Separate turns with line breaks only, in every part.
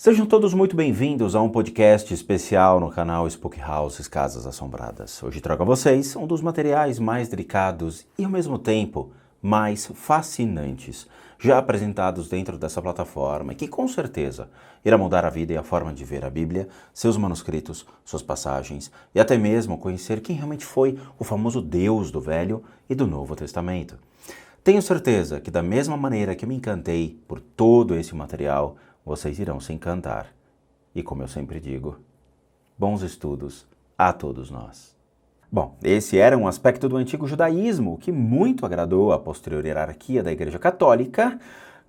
Sejam todos muito bem-vindos a um podcast especial no canal Spook Houses Casas Assombradas. Hoje trago a vocês um dos materiais mais delicados e, ao mesmo tempo, mais fascinantes, já apresentados dentro dessa plataforma e que, com certeza, irá mudar a vida e a forma de ver a Bíblia, seus manuscritos, suas passagens e até mesmo conhecer quem realmente foi o famoso Deus do Velho e do Novo Testamento. Tenho certeza que, da mesma maneira que me encantei por todo esse material, vocês irão se encantar. E como eu sempre digo, bons estudos a todos nós. Bom, esse era um aspecto do antigo judaísmo que muito agradou a posterior hierarquia da Igreja Católica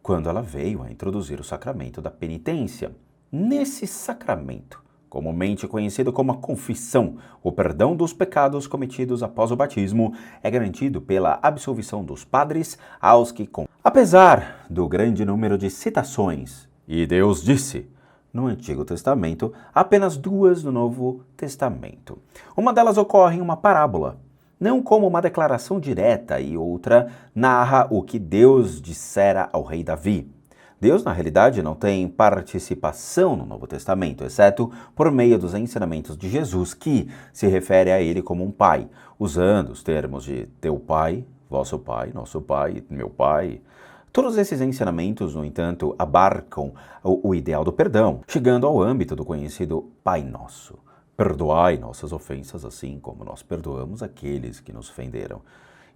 quando ela veio a introduzir o sacramento da penitência. Nesse sacramento, comumente conhecido como a confissão, o perdão dos pecados cometidos após o batismo é garantido pela absolvição dos padres aos que Apesar do grande número de citações, e Deus disse, no Antigo Testamento, apenas duas no Novo Testamento. Uma delas ocorre em uma parábola, não como uma declaração direta, e outra narra o que Deus dissera ao rei Davi. Deus, na realidade, não tem participação no Novo Testamento, exceto por meio dos ensinamentos de Jesus, que se refere a ele como um pai, usando os termos de teu pai, vosso pai, nosso pai, meu pai. Todos esses ensinamentos, no entanto, abarcam o ideal do perdão, chegando ao âmbito do conhecido Pai Nosso. Perdoai nossas ofensas, assim como nós perdoamos aqueles que nos ofenderam.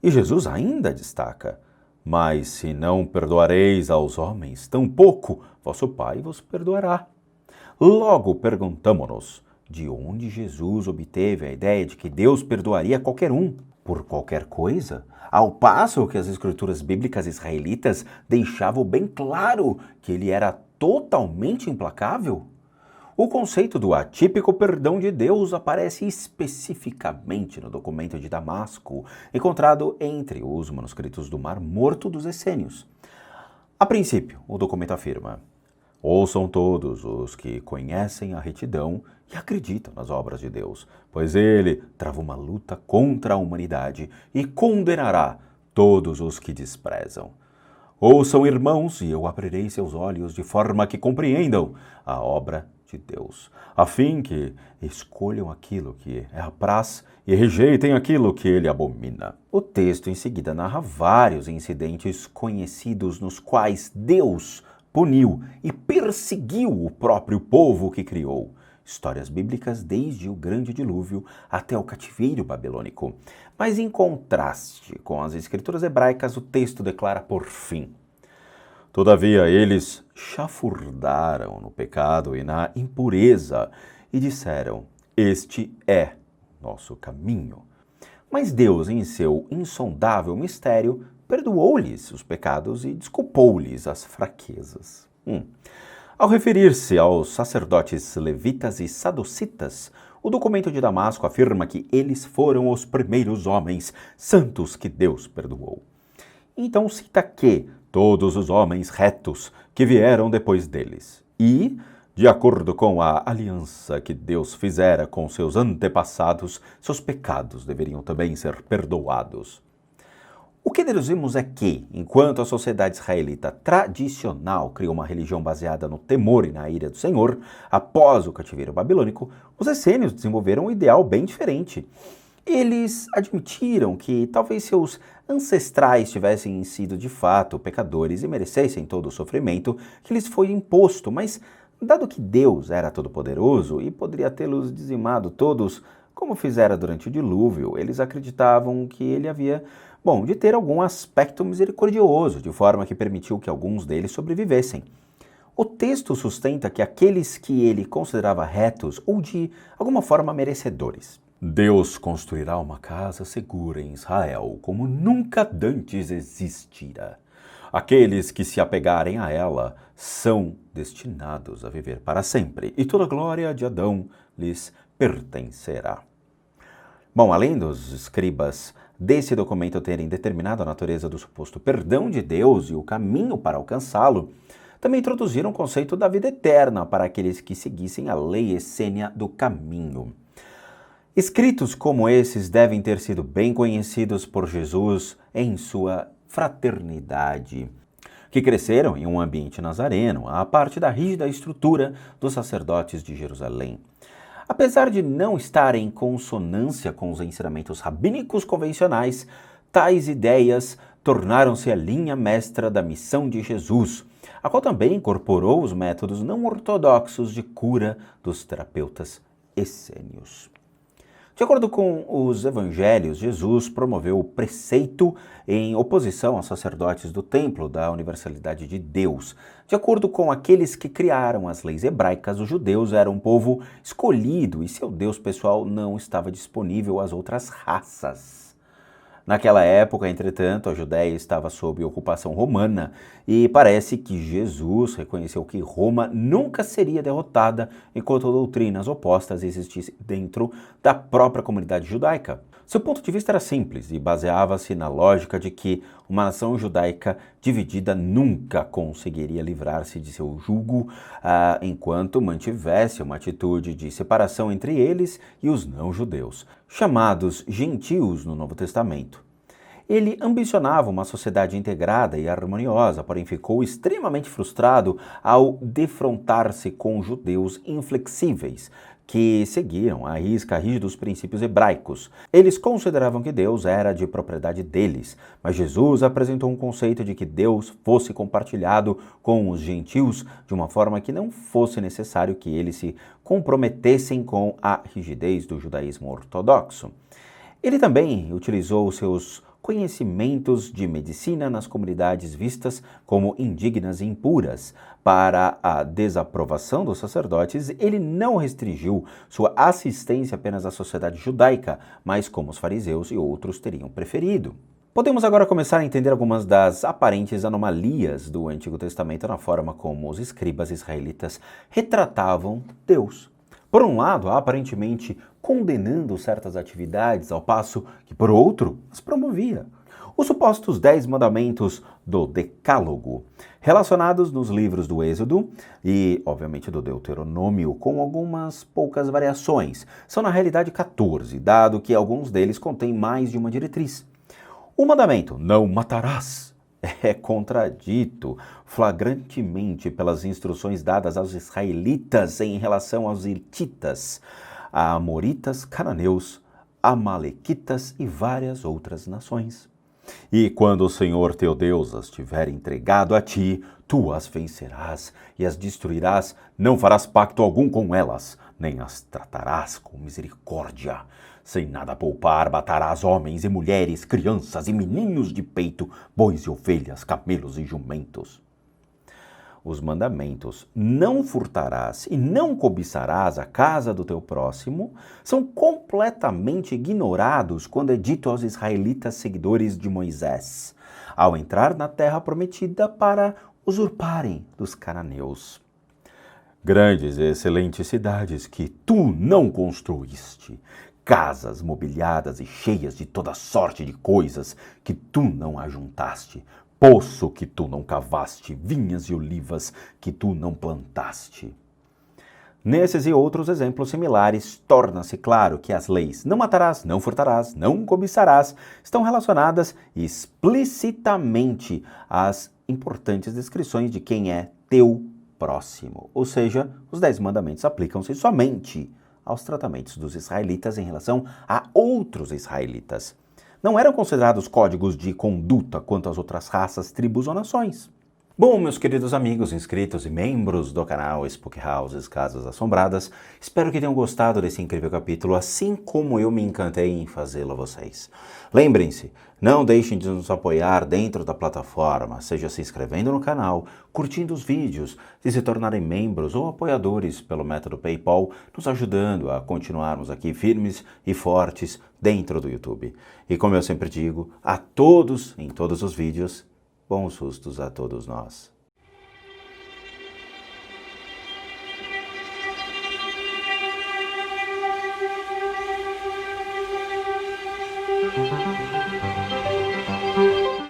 E Jesus ainda destaca, mas se não perdoareis aos homens, tampouco vosso Pai vos perdoará. Logo perguntamo-nos, de onde Jesus obteve a ideia de que Deus perdoaria qualquer um, por qualquer coisa? Ao passo que as escrituras bíblicas israelitas deixavam bem claro que ele era totalmente implacável? O conceito do atípico perdão de Deus aparece especificamente no documento de Damasco, encontrado entre os manuscritos do Mar Morto dos Essênios. A princípio, o documento afirma: ouçam todos os que conhecem a retidão e acreditam nas obras de Deus, pois ele trava uma luta contra a humanidade e condenará todos os que desprezam. Ouçam, irmãos, e eu abrirei seus olhos de forma que compreendam a obra de Deus, a fim que escolham aquilo que é apraz e rejeitem aquilo que ele abomina. O texto em seguida narra vários incidentes conhecidos nos quais Deus puniu e perseguiu o próprio povo que criou. Histórias bíblicas desde o grande dilúvio até o cativeiro babilônico. Mas em contraste com as escrituras hebraicas, o texto declara por fim: todavia eles chafurdaram no pecado e na impureza e disseram, este é nosso caminho. Mas Deus, em seu insondável mistério, perdoou-lhes os pecados e desculpou-lhes as fraquezas. Ao referir-se aos sacerdotes levitas e saducitas, o documento de Damasco afirma que eles foram os primeiros homens santos que Deus perdoou. Então cita que todos os homens retos que vieram depois deles e, de acordo com a aliança que Deus fizera com seus antepassados, seus pecados deveriam também ser perdoados. O que deduzimos é que, enquanto a sociedade israelita tradicional criou uma religião baseada no temor e na ira do Senhor, após o cativeiro babilônico, os essênios desenvolveram um ideal bem diferente. Eles admitiram que talvez seus ancestrais tivessem sido de fato pecadores e merecessem todo o sofrimento que lhes foi imposto, mas dado que Deus era todo-poderoso e poderia tê-los dizimado todos, como fizera durante o dilúvio, eles acreditavam que ele havia de ter algum aspecto misericordioso, de forma que permitiu que alguns deles sobrevivessem. O texto sustenta que aqueles que ele considerava retos ou de alguma forma merecedores. Deus construirá uma casa segura em Israel, como nunca dantes existira. Aqueles que se apegarem a ela são destinados a viver para sempre, e toda a glória de Adão lhes pertencerá. Bom, além dos escribas desse documento terem determinado a natureza do suposto perdão de Deus e o caminho para alcançá-lo, também introduziram o conceito da vida eterna para aqueles que seguissem a lei essênia do caminho. Escritos como esses devem ter sido bem conhecidos por Jesus em sua fraternidade, que cresceram em um ambiente nazareno, a parte da rígida estrutura dos sacerdotes de Jerusalém. Apesar de não estarem em consonância com os ensinamentos rabínicos convencionais, tais ideias tornaram-se a linha mestra da missão de Jesus, a qual também incorporou os métodos não ortodoxos de cura dos terapeutas essênios. De acordo com os evangelhos, Jesus promoveu o preceito em oposição aos sacerdotes do templo da universalidade de Deus. De acordo com aqueles que criaram as leis hebraicas, os judeus eram um povo escolhido e seu Deus pessoal não estava disponível às outras raças. Naquela época, entretanto, a Judéia estava sob ocupação romana e parece que Jesus reconheceu que Roma nunca seria derrotada enquanto doutrinas opostas existissem dentro da própria comunidade judaica. Seu ponto de vista era simples e baseava-se na lógica de que uma nação judaica dividida nunca conseguiria livrar-se de seu jugo enquanto mantivesse uma atitude de separação entre eles e os não-judeus, chamados gentios no Novo Testamento. Ele ambicionava uma sociedade integrada e harmoniosa, porém ficou extremamente frustrado ao defrontar-se com judeus inflexíveis, que seguiram à risca rígidos princípios hebraicos. Eles consideravam que Deus era de propriedade deles, mas Jesus apresentou um conceito de que Deus fosse compartilhado com os gentios de uma forma que não fosse necessário que eles se comprometessem com a rigidez do judaísmo ortodoxo. Ele também utilizou seus conhecimentos de medicina nas comunidades vistas como indignas e impuras. Para a desaprovação dos sacerdotes, ele não restringiu sua assistência apenas à sociedade judaica, mas como os fariseus e outros teriam preferido. Podemos agora começar a entender algumas das aparentes anomalias do Antigo Testamento na forma como os escribas israelitas retratavam Deus. Por um lado, aparentemente condenando certas atividades, ao passo que, por outro, as promovia. Os supostos 10 mandamentos do Decálogo, relacionados nos livros do Êxodo e, obviamente, do Deuteronômio, com algumas poucas variações, são na realidade 14, dado que alguns deles contêm mais de uma diretriz. O mandamento, não matarás, é contradito flagrantemente pelas instruções dadas aos israelitas em relação aos hititas, amoritas, cananeus, amalequitas e várias outras nações. E quando o Senhor teu Deus as tiver entregado a ti, tu as vencerás e as destruirás, não farás pacto algum com elas, nem as tratarás com misericórdia. Sem nada poupar, matarás homens e mulheres, crianças e meninos de peito, bois e ovelhas, camelos e jumentos. Os mandamentos não furtarás e não cobiçarás a casa do teu próximo são completamente ignorados quando é dito aos israelitas seguidores de Moisés, ao entrar na terra prometida para usurparem dos cananeus. Grandes e excelentes cidades que tu não construíste, casas mobiliadas e cheias de toda sorte de coisas que tu não ajuntaste, poço que tu não cavaste, vinhas e olivas que tu não plantaste. Nesses e outros exemplos similares, torna-se claro que as leis não matarás, não furtarás, não cobiçarás estão relacionadas explicitamente às importantes descrições de quem é teu próximo. Ou seja, os 10 mandamentos aplicam-se somente aos tratamentos dos israelitas em relação a outros israelitas. Não eram considerados códigos de conduta quanto às outras raças, tribos ou nações. Bom, meus queridos amigos, inscritos e membros do canal Spook Houses Casas Assombradas, espero que tenham gostado desse incrível capítulo, assim como eu me encantei em fazê-lo a vocês. Lembrem-se, não deixem de nos apoiar dentro da plataforma, seja se inscrevendo no canal, curtindo os vídeos, de se tornarem membros ou apoiadores pelo método PayPal, nos ajudando a continuarmos aqui firmes e fortes dentro do YouTube. E como eu sempre digo, a todos, em todos os vídeos, bons sustos a todos nós.